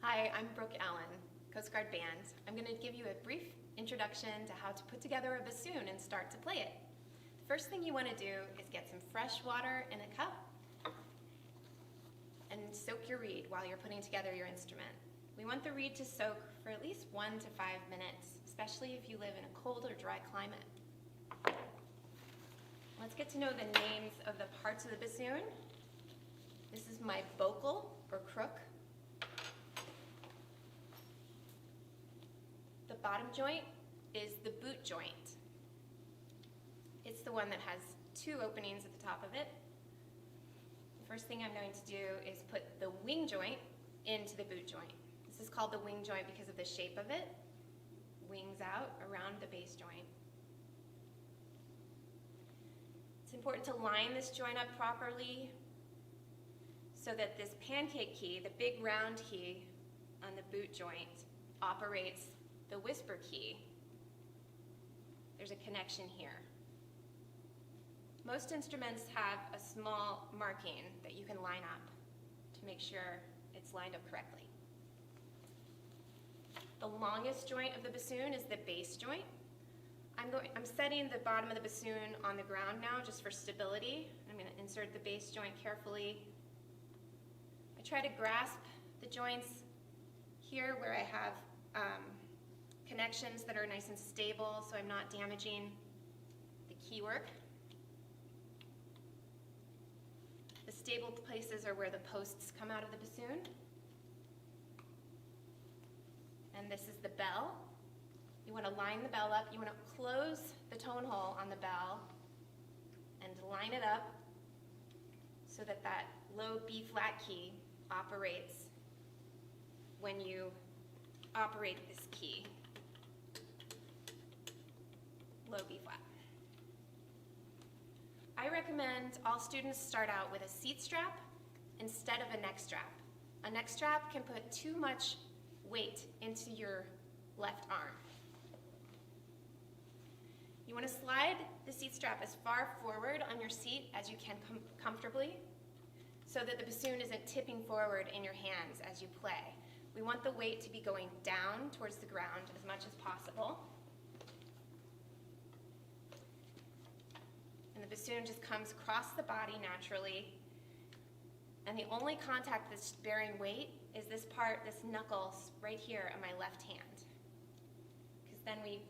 Hi, I'm Brooke Allen, Coast Guard Band. I'm going to give you a brief introduction to how to put together a bassoon and start to play it. The first thing you want to do is get some fresh water in a cup and soak your reed while you're putting together your instrument. We want the reed to soak for at least 1 to 5 minutes, especially if you live in a cold or dry climate. Let's get to know the names of the parts of the bassoon. This is my vocal, or crook. The bottom joint is the boot joint. It's the one that has 2 openings at the top of it. The first thing I'm going to do is put the wing joint into the boot joint. This is called the wing joint because of the shape of it. Wings out around the bass joint. It's important to line this joint up properly so that this pancake key, the big round key on the boot joint, operates the whisper key. There's a connection here. Most instruments have a small marking that you can line up to make sure it's lined up correctly. The longest joint of the bassoon is the bass joint. I'm setting the bottom of the bassoon on the ground now just for stability. I'm going to insert the bass joint carefully. I try to grasp the joints here where I have connections that are nice and stable so I'm not damaging the key work. The stable places are where the posts come out of the bassoon. And this is the bell. You want to line the bell up. You want to close the tone hole on the bell and line it up so that that low B flat key operates when you operate this key. Low B flat. I recommend all students start out with a seat strap instead of a neck strap. A neck strap can put too much weight into your left arm. You want to slide the seat strap as far forward on your seat as you can comfortably so that the bassoon isn't tipping forward in your hands as you play. We want the weight to be going down towards the ground as much as possible. And the bassoon just comes across the body naturally. And the only contact that's bearing weight is this part, this knuckle right here on my left hand. Because then we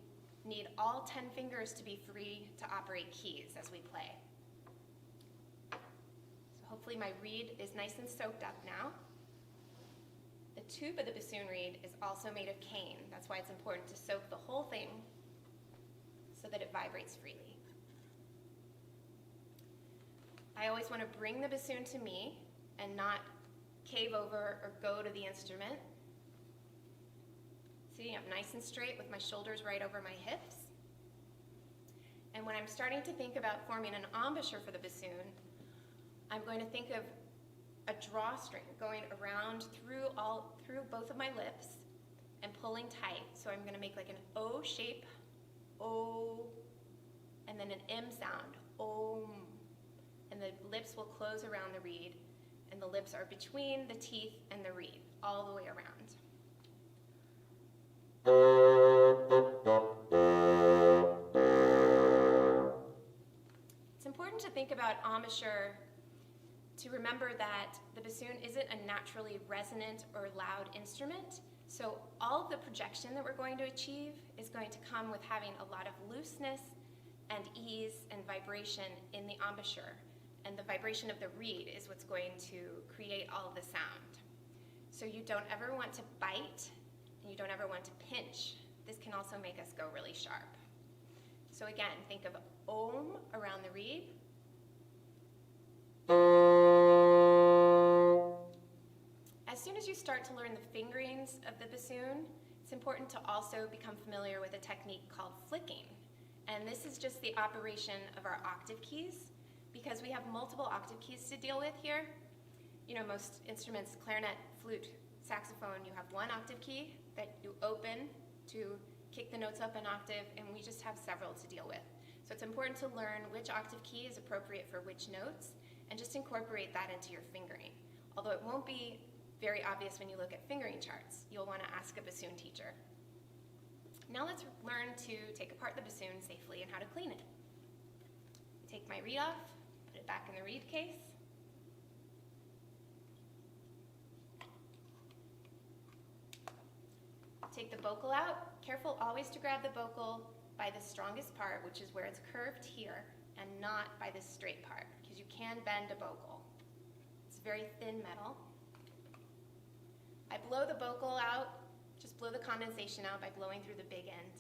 need all 10 fingers to be free to operate keys as we play. So hopefully my reed is nice and soaked up now. The tube of the bassoon reed is also made of cane. That's why it's important to soak the whole thing so that it vibrates freely. I always want to bring the bassoon to me and not cave over or go to the instrument. Sitting up nice and straight with my shoulders right over my hips. And when I'm starting to think about forming an embouchure for the bassoon, I'm going to think of a drawstring going around through both of my lips and pulling tight. So I'm going to make like an O shape, O, and then an M sound, Om. And the lips will close around the reed, and the lips are between the teeth and the reed, all the way around. It's important to think about embouchure to remember that the bassoon isn't a naturally resonant or loud instrument, so all of the projection that we're going to achieve is going to come with having a lot of looseness and ease and vibration in the embouchure. And the vibration of the reed is what's going to create all of the sound. So you don't ever want to bite, and you don't ever want to pinch. This can also make us go really sharp. So again, think of Om around the reed. As soon as you start to learn the fingerings of the bassoon, it's important to also become familiar with a technique called flicking. And this is just the operation of our octave keys. Because we have multiple octave keys to deal with here. You know, most instruments, clarinet, flute, saxophone, you have one octave key that you open to kick the notes up an octave, and we just have several to deal with. So it's important to learn which octave key is appropriate for which notes, and just incorporate that into your fingering. Although it won't be very obvious when you look at fingering charts. You'll want to ask a bassoon teacher. Now let's learn to take apart the bassoon safely and how to clean it. Take my reed off, put it back in the reed case. Take the bocal out. Careful always to grab the bocal by the strongest part, which is where it's curved here, and not by this straight part, because you can bend a bocal. It's very thin metal. I blow the bocal out, just blow the condensation out by blowing through the big end.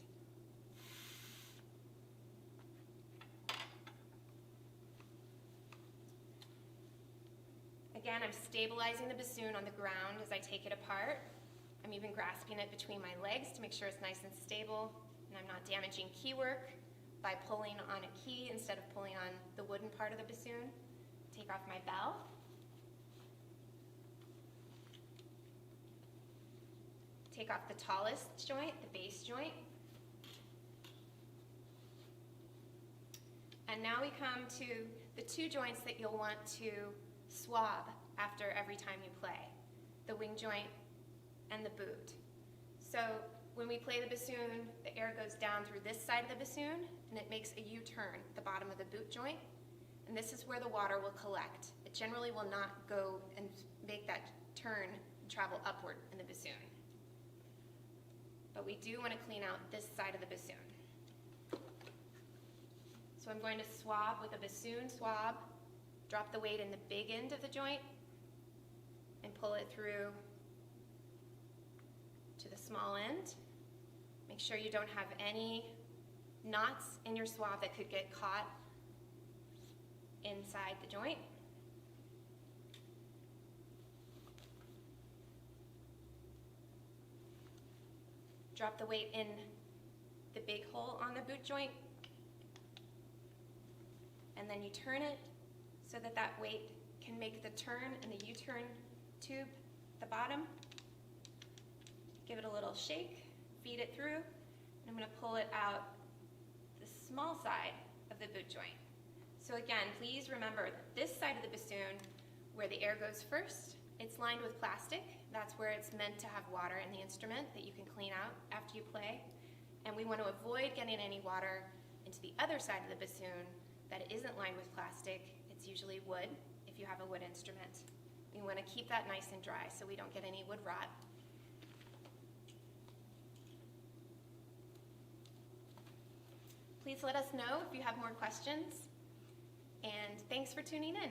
Again, I'm stabilizing the bassoon on the ground as I take it apart. I'm even grasping it between my legs to make sure it's nice and stable, and I'm not damaging key work by pulling on a key instead of pulling on the wooden part of the bassoon. Take off my bell. Take off the tallest joint, the bass joint. And now we come to the two joints that you'll want to swab after every time you play, the wing joint and the boot. So when we play the bassoon, the air goes down through this side of the bassoon and it makes a U-turn at the bottom of the boot joint, and this is where the water will collect. It generally will not go and make that turn and travel upward in the bassoon. But we do want to clean out this side of the bassoon. So I'm going to swab with a bassoon swab, drop the weight in the big end of the joint, and pull it through to the small end. Make sure you don't have any knots in your swab that could get caught inside the joint. Drop the weight in the big hole on the boot joint, and then you turn it so that that weight can make the turn in the U-turn tube at the bottom. Give it a little shake, feed it through, and I'm going to pull it out the small side of the boot joint. So again, please remember that this side of the bassoon, where the air goes first, it's lined with plastic. That's where it's meant to have water in the instrument that you can clean out after you play. And we want to avoid getting any water into the other side of the bassoon that isn't lined with plastic. It's usually wood if you have a wood instrument. We want to keep that nice and dry so we don't get any wood rot. Please let us know if you have more questions, and thanks for tuning in.